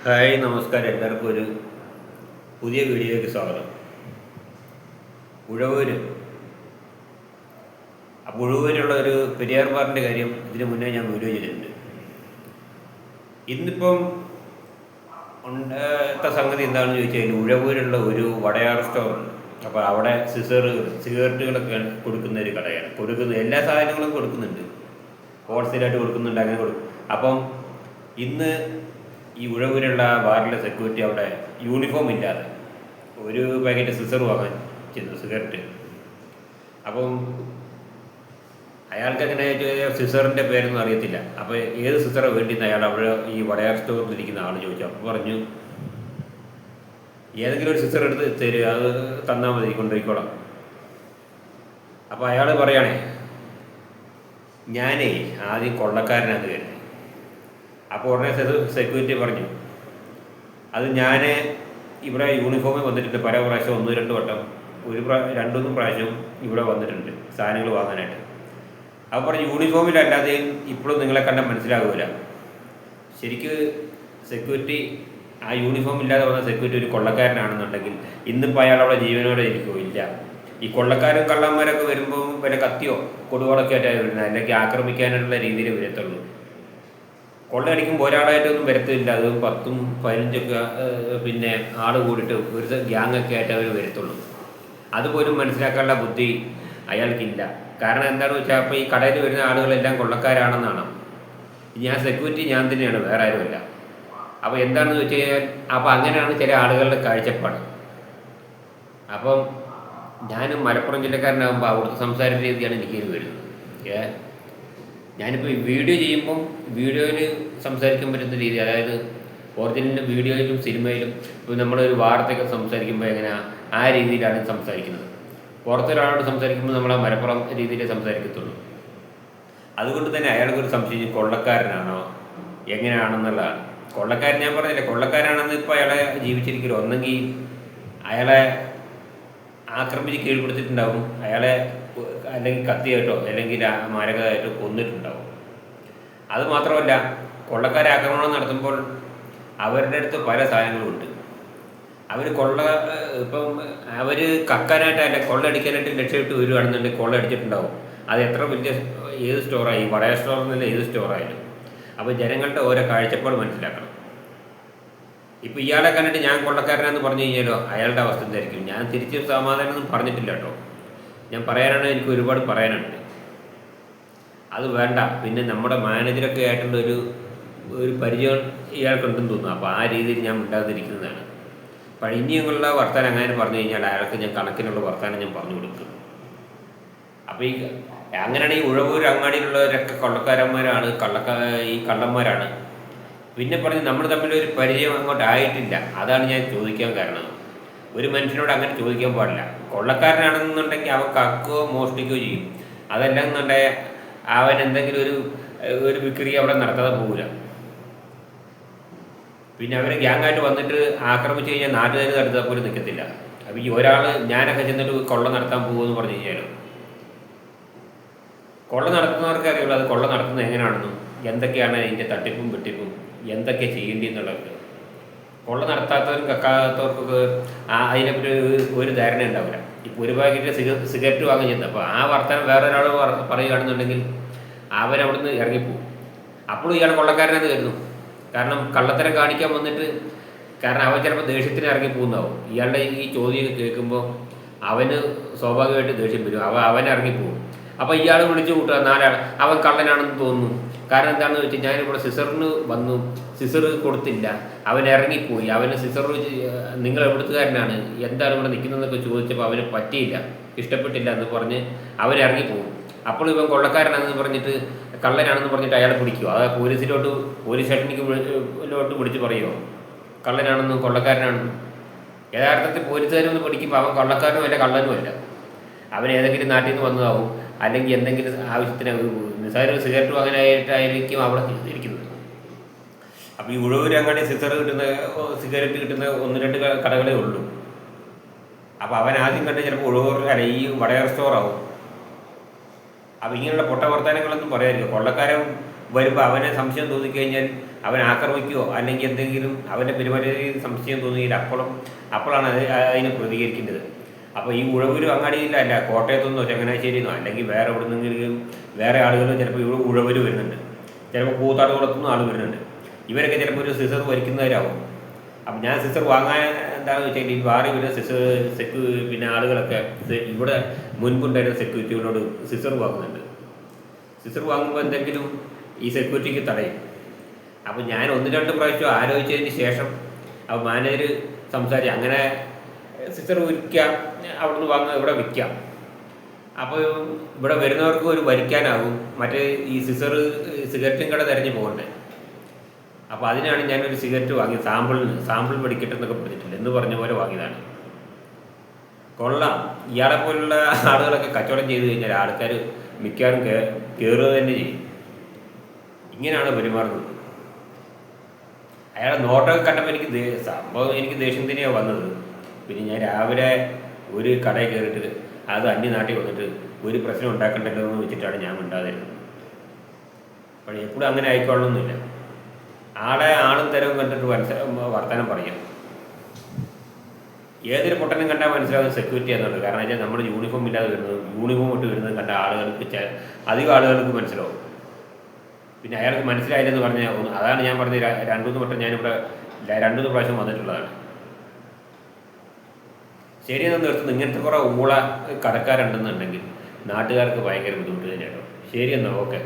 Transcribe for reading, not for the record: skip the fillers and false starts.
Hi നമസ്കാരം, എല്ലാവർക്കും ഒരു പുതിയ വീഡിയോയിലേക്ക് സ്വാഗതം. ഉഴവൂര് ഉഴവൂരുള്ള ഒരു പെരിയാർ പാറിൻ്റെ കാര്യം ഇതിന് മുന്നേ ഞാൻ വീഡിയോ ചെയ്തിട്ടുണ്ട്. ഇന്നിപ്പം ഉണ്ടാത്ത സംഗതി എന്താണെന്ന് ചോദിച്ചാൽ, ഉഴവൂരുള്ള ഒരു വടയാർ സ്റ്റോറുണ്ട്. അപ്പോൾ അവിടെ സിഗരറ്റുകളൊക്കെ കൊടുക്കുന്ന ഒരു കടയാണ്. എല്ലാ സാധനങ്ങളും കൊടുക്കുന്നുണ്ട്, ഹോൾസെയിലായിട്ട് കൊടുക്കുന്നുണ്ട്, അങ്ങനെ കൊടുക്കും. അപ്പം ഇന്ന് ഈ ഉഴവൂരുള്ള ബാറിലെ സെക്യൂരിറ്റി അവിടെ യൂണിഫോം ഇല്ലാതെ ഒരു പാക്കറ്റ് സിസർ വാങ്ങാൻ ചെന്നു, സിഗരറ്റ്. അപ്പം അയാൾക്കങ്ങനെ സിസറിൻ്റെ പേരൊന്നും അറിയത്തില്ല. അപ്പോൾ ഏത് സിസറാണ് വേണ്ടിയെന്ന് അയാൾ അവിടെ ഈ വടയാർ സ്റ്റോറിൽ ഇരിക്കുന്ന ആൾ ചോദിച്ചു. അപ്പോൾ പറഞ്ഞു, ഏതെങ്കിലും ഒരു സിസർ എടുത്ത് തരിക, അത് തന്നാൽ മതി, കൊണ്ടുപോയിക്കോളാം. അപ്പോൾ അയാൾ പറയുകയാണേ, ഞാനേ ആദ്യം കൊള്ളക്കാരനാണെന്ന് കരുതി. അപ്പോൾ ഉടനെ സെക്യൂരിറ്റി പറഞ്ഞു, അത് ഞാൻ ഇവിടെ യൂണിഫോമിൽ വന്നിട്ടുണ്ട് പല പ്രാവശ്യം, 1-2 വട്ടം, 2-3 പ്രാവശ്യം ഇവിടെ വന്നിട്ടുണ്ട് സാധനങ്ങൾ വാങ്ങാനായിട്ട്. അപ്പോൾ പറഞ്ഞു, യൂണിഫോമിലല്ലാതെയും ഇപ്പോഴും നിങ്ങളെ കണ്ടാൽ മനസ്സിലാകില്ല. ശരിക്ക് സെക്യൂരിറ്റി ആ യൂണിഫോം ഇല്ലാതെ വന്ന സെക്യൂരിറ്റി ഒരു കൊള്ളക്കാരനാണെന്നുണ്ടെങ്കിൽ ഇന്നിപ്പോൾ അയാൾ അവിടെ ജീവനോടെ ഇരിക്കുമോ? ഇല്ല. ഈ കൊള്ളക്കാരും കള്ളന്മാരൊക്കെ വരുമ്പോൾ വല്ല കത്തിയോ കൊടുവാളൊക്കെ ആയിട്ടാണ് വരുന്നത്, അല്ലെങ്കിൽ ആക്രമിക്കാനുള്ള രീതിയിൽ വരത്തുള്ളൂ. കൊള്ളയടിക്കുമ്പോൾ ഒരാളായിട്ടൊന്നും വരത്തില്ല, അത് 10-15 പിന്നെ ആൾ കൂടിയിട്ട് ഒരു ഗ്യാങ്ങൊക്കെ ആയിട്ട് അവർ വരത്തുള്ളൂ. അതുപോലും മനസ്സിലാക്കാനുള്ള ബുദ്ധി അയാൾക്കില്ല. കാരണം എന്താണെന്ന് വെച്ചാൽ, അപ്പോൾ ഈ കടയിൽ വരുന്ന ആളുകളെല്ലാം കൊള്ളക്കാരാണെന്നാണ്. ഞാൻ സെക്യൂരിറ്റി ഞാൻ തന്നെയാണ്, വേറെ ആരുമല്ല. അപ്പോൾ എന്താണെന്ന് വെച്ച് കഴിഞ്ഞാൽ, അപ്പോൾ അങ്ങനെയാണ് ചില ആളുകളുടെ കാഴ്ചപ്പാട്. അപ്പം ഞാനും മലപ്പുറം ജില്ലക്കാരനാകുമ്പോൾ അവിടുത്തെ സംസാര രീതിയാണ് എനിക്കിത് വരുന്നത്. ഞാനിപ്പോൾ വീഡിയോ ചെയ്യുമ്പം വീഡിയോയിൽ സംസാരിക്കാൻ പറ്റുന്ന രീതി, അതായത് ഒറിജിനൽ വീഡിയോയിലും സിനിമയിലും ഇപ്പോൾ നമ്മളൊരു വാർത്തയൊക്കെ സംസാരിക്കുമ്പോൾ എങ്ങനെയാണ് ആ രീതിയിലാണ് സംസാരിക്കുന്നത്. പുറത്തൊരാളോട് സംസാരിക്കുമ്പോൾ നമ്മൾ ആ മലപ്പുറം രീതിയിൽ സംസാരിക്കത്തുള്ളൂ. അതുകൊണ്ട് തന്നെ അയാൾക്കൊരു സംശയം, കൊള്ളക്കാരനാണോ എങ്ങനെയാണെന്നുള്ളതാണ്. കൊള്ളക്കാരൻ ഞാൻ പറഞ്ഞില്ല, കൊള്ളക്കാരാണെന്ന് ഇപ്പോൾ അയാളെ ജീവിച്ചിരിക്കില്ല. ഒന്നെങ്കിൽ അയാളെ ആക്രമിച്ച് കീഴ്പ്പെടുത്തിയിട്ടുണ്ടാവും, അയാളെ അല്ലെങ്കിൽ കത്തിയായിട്ടോ അല്ലെങ്കിൽ മാരകമായിട്ടോ കൊന്നിട്ടുണ്ടാവും. അതുമാത്രമല്ല, കൊള്ളക്കാരെ ആക്രമണം നടത്തുമ്പോൾ അവരുടെ അടുത്ത് പല സാധനങ്ങളുമുണ്ട്. അവർ ഇപ്പം അവർ കക്കാനായിട്ടല്ല, കൊള്ളയടിക്കാനായിട്ട് ലക്ഷ്യമിട്ട് വരുവാണെന്നുണ്ടെങ്കിൽ കൊള്ളയടിച്ചിട്ടുണ്ടാവും. അത് എത്ര വലിയ ഏത് സ്റ്റോറായി, വടയ സ്റ്റോർ എന്നല്ല, ഏത് സ്റ്റോറായാലും. അപ്പോൾ ജനങ്ങളുടെ ഓരോ കാഴ്ചപ്പാട് മനസ്സിലാക്കണം. ഇപ്പോൾ ഇയാളെ കണ്ടിട്ട് ഞാൻ കൊള്ളക്കാരനാന്ന് പറഞ്ഞു കഴിഞ്ഞാലോ അയാളുടെ അവസ്ഥ എന്തായിരിക്കും? ഞാൻ തിരിച്ച് സമാധാനമൊന്നും പറഞ്ഞിട്ടില്ല കേട്ടോ, ഞാൻ പറയാനാണ്, എനിക്ക് ഒരുപാട് പറയാനുണ്ട്. അത് വേണ്ട. പിന്നെ നമ്മുടെ മാനേജറൊക്കെ ആയിട്ടുള്ള ഒരു പരിചയം ഇയാൾക്കുണ്ടെന്ന് തോന്നുന്നു. അപ്പോൾ ആ രീതിയിൽ ഞാൻ ഉണ്ടാകാതിരിക്കുന്നതാണ്. ഇനിയുള്ള വർത്താനം അങ്ങനെ പറഞ്ഞു കഴിഞ്ഞാൽ അയാൾക്ക് ഞാൻ കണക്കിനുള്ള വർത്താനം ഞാൻ പറഞ്ഞു കൊടുക്കും. അപ്പോൾ അങ്ങനെയാണ് ഈ ഉഴവൂർ അങ്ങാടിയിലുള്ളവരൊക്കെ കൊള്ളക്കാരന്മാരാണ്, ഈ കള്ളന്മാരാണ്. പിന്നെ പറഞ്ഞ് നമ്മൾ തമ്മിലൊരു പരിചയം അങ്ങോട്ട് ആയിട്ടില്ല. അതാണ് ഞാൻ ചോദിക്കാൻ കാരണം. ഒരു മനുഷ്യനോട് അങ്ങനെ ചോദിക്കാൻ പാടില്ല. കൊള്ളക്കാരനാണെന്നുണ്ടെങ്കിൽ അവൻ കക്കുകയോ മോഷ്ടിക്കുകയോ ചെയ്യും. അതെല്ലാം എന്നുണ്ടെങ്കിൽ അവൻ എന്തെങ്കിലും ഒരു വിക്രി അവിടെ നടത്താതെ പോകില്ല. പിന്നെ അവർ ഗ്യാങ്ങായിട്ട് വന്നിട്ട് ആക്രമിച്ച് കഴിഞ്ഞാൽ നാട്ടുകാർ തടുത്താൽ പോലും നിൽക്കത്തില്ല. അപ്പോൾ ഈ ഒരാൾ ഞാനൊക്കെ ചെന്നിട്ട് കൊള്ള നടത്താൻ പോകുമെന്ന് പറഞ്ഞു കഴിഞ്ഞാലും, കൊള്ള നടത്തുന്നവർക്ക് അറിയുള്ളൂ അത് കൊള്ള നടത്തുന്നത് എങ്ങനെയാണെന്നും എന്തൊക്കെയാണ് അതിൻ്റെ തട്ടിപ്പും വെട്ടിപ്പും എന്തൊക്കെ ചെയ്യേണ്ടി എന്നുള്ളത്. കൊള്ള നടത്താത്തവരും കക്കാത്തവർക്കൊക്കെ അതിനെപ്പറ്റി ഒരു ധാരണ ഉണ്ടാവില്ല. ഇപ്പോൾ ഒരു പാക്കറ്റ് സിഗരറ്റ് വാങ്ങി ചെന്നത്, അപ്പോൾ ആ വർത്തമാനം വേറൊരാൾ പറയുകയാണെന്നുണ്ടെങ്കിൽ അവരവിടുന്ന് ഇറങ്ങിപ്പോവും. അപ്പോഴും ഇയാൾ കൊള്ളക്കാരനെന്ന് കരുതും. കാരണം കള്ളത്തരം കാണിക്കാൻ വന്നിട്ട്, കാരണം അവൻ ചിലപ്പോൾ ദേഷ്യത്തിന് ഇറങ്ങിപ്പോകുന്നതാവും. ഇയാളുടെ ഈ ചോദ്യം കേൾക്കുമ്പോൾ അവന് സ്വാഭാവികമായിട്ട് ദേഷ്യം വരും, അവൻ ഇറങ്ങിപ്പോവും. അപ്പോൾ ഇയാൾ വിളിച്ചു കൂട്ടുക, നാലാൾ അവൻ കള്ളനാണെന്ന് തോന്നുന്നു. കാരണം എന്താണെന്ന് വെച്ചാൽ, ഞാനിവിടെ സിസറിന് വന്നു, സിസർ കൊടുത്തില്ല, അവൻ ഇറങ്ങിപ്പോയി. അവന് സിസർ നിങ്ങൾ എവിടുത്തുകാരനാണ്, എന്താണ് ഇവിടെ നിൽക്കുന്നതെന്നൊക്കെ ചോദിച്ചപ്പോൾ അവന് പറ്റിയില്ല, ഇഷ്ടപ്പെട്ടില്ല എന്ന് പറഞ്ഞ് അവൻ ഇറങ്ങിപ്പോകും. അപ്പോൾ ഇവൻ കൊള്ളക്കാരനാണെന്ന് പറഞ്ഞിട്ട്, കള്ളനാണെന്ന് പറഞ്ഞിട്ട് അയാളെ പിടിക്കുമോ? അത് പോലീസ് സ്റ്റേഷനിലോട്ട് പിടിച്ച് പറയുമോ കള്ളനാണെന്നും കൊള്ളക്കാരനാണെന്നും? യഥാർത്ഥത്തിൽ പോലീസുകാരൊന്ന് പിടിക്കുമ്പോൾ അവൻ കൊള്ളക്കാരനും അല്ല കള്ളനുമല്ല, അവൻ ഏതെങ്കിലും നാട്ടിൽ നിന്ന് വന്നതാവും, അല്ലെങ്കിൽ എന്തെങ്കിലും ആവശ്യത്തിന് നിസ്സാര സിഗരറ്റ് വാങ്ങാനായിട്ടായിരിക്കും അവിടെ ഇരിക്കുന്നത്. അപ്പോൾ ഈ ഉഴവൂർ അങ്ങാടി സിഗരറ്റ് കിട്ടുന്ന 1-2 കടകളേ ഉള്ളൂ. അപ്പോൾ അവൻ ആദ്യം കണ്ട് ചിലപ്പോൾ ഉഴവൂർ അല്ല ഈ വടയാർ സ്റ്റോറാവും. അപ്പോൾ ഇങ്ങനെയുള്ള പൊട്ട വർത്തമാനങ്ങളൊന്നും പറയാതിരിക്കും. കൊള്ളക്കാരൻ വരുമ്പോൾ അവനെ സംശയം തോന്നിക്കഴിഞ്ഞാൽ അവൻ ആക്രമിക്കുകയോ അല്ലെങ്കിൽ എന്തെങ്കിലും അവൻ്റെ പെരുമാറ്റത്തിൽ സംശയം തോന്നിയില്ല അപ്പോഴാണ് അതിന് പ്രതികരിക്കേണ്ടത്. അപ്പോൾ ഈ ഉഴവൂരും അങ്ങാടിയിലല്ല, കോട്ടയത്തുനിന്നോ ചങ്ങനാശ്ശേരിന്നോ അല്ലെങ്കിൽ വേറെ എവിടെ നിന്നെങ്കിലും വേറെ ആളുകൾ ചിലപ്പോൾ ഇവിടെ ഉഴവൂർ വരുന്നുണ്ട്, ചിലപ്പോൾ കൂത്താട്ടുകുളത്തുനിന്നും ആൾ വരുന്നുണ്ട്. ഇവരൊക്കെ ചിലപ്പോൾ ഒരു സിസർ വരിക്കുന്നവരാകും. അപ്പം ഞാൻ സിസർ വാങ്ങാൻ എന്താണെന്ന് വെച്ചാൽ ഈ വാറി വരുന്ന പിന്നെ ആളുകളൊക്കെ ഇവിടെ മുൻപുണ്ടായിരുന്ന സെക്യൂരിറ്റികളോട് സിസർ വാങ്ങുന്നുണ്ട്. സിസർ വാങ്ങുമ്പോൾ എന്തെങ്കിലും ഈ സെക്യൂരിറ്റിക്ക് തടയും. അപ്പോൾ ഞാൻ 1-2 പ്രാവശ്യം ആലോചിച്ചതിന് ശേഷം അപ്പോൾ മാനേജർ സംസാരിച്ച് അങ്ങനെ സിസർ വിൽക്കാം, അവിടുന്ന് വാങ്ങുക ഇവിടെ വിൽക്കാം. അപ്പോൾ ഇവിടെ വരുന്നവർക്ക് ഒരു വരിക്കാനാകും, മറ്റേ ഈ സിഗരറ്റും കട തിരഞ്ഞു പോകണ്ടേ. അപ്പോൾ അതിനാണ് ഞാനൊരു സിഗരറ്റ് വാങ്ങി സാമ്പിൾ പഠിക്കട്ടെ എന്നൊക്കെ പറഞ്ഞിട്ടില്ല എന്ന് പറഞ്ഞ പോലെ വാങ്ങിയതാണ്. കൊള്ളാം. ഇയാളെ പോലുള്ള ആളുകളൊക്കെ കച്ചവടം ചെയ്ത് കഴിഞ്ഞാൽ ആൾക്കാർ മിക്കവാറും കയറുക തന്നെ ചെയ്യും. ഇങ്ങനെയാണ് പെരുമാറുന്നത്. അയാളെ നോട്ടൊക്കെ കണ്ടപ്പോൾ എനിക്ക് ദേഷ്യം തന്നെയാണ് വന്നത്. പിന്നെ ഞാൻ രാവിലെ ഒരു കടയിൽ കയറിയിട്ട് അത് അന്യനാട്ടിൽ വന്നിട്ട് ഒരു പ്രശ്നം ഉണ്ടാക്കണ്ടല്ലോ എന്ന് വെച്ചിട്ടാണ് ഞാൻ മിണ്ടാതിരുന്നത്. അപ്പോൾ എപ്പോഴും അങ്ങനെ ആയിക്കൊള്ളണമെന്നില്ല. ആളും തരവും കണ്ടിട്ട് വർത്തമാനം പറയാം. ഏതൊരു പൊട്ടനും കണ്ടാൽ മനസ്സിലാവുന്ന സെക്യൂരിറ്റി എന്നുള്ളത്. കാരണം വെച്ചാൽ നമ്മൾ യൂണിഫോം ഇല്ലാതെ യൂണിഫോം ഇട്ട് വരുന്നത് കണ്ട അധികം ആളുകൾക്ക് മനസ്സിലാവും. പിന്നെ അയാൾക്ക് മനസ്സിലായില്ലെന്ന് പറഞ്ഞാൽ അതാണ് ഞാൻ പറഞ്ഞത്. 2-3 വട്ടം ഞാനിവിടെ 2-3 പ്രാവശ്യം വന്നിട്ടുള്ളതാണ്. ശരിയെന്ന് നിർത്തുന്നു. ഇങ്ങനത്തെ കുറേ കടക്കാരുണ്ടെന്നുണ്ടെങ്കിൽ നാട്ടുകാർക്ക് ഭയങ്കര ബുദ്ധിമുട്ട് തന്നെയാണ്. ശരിയെന്നാ, ഓക്കെ.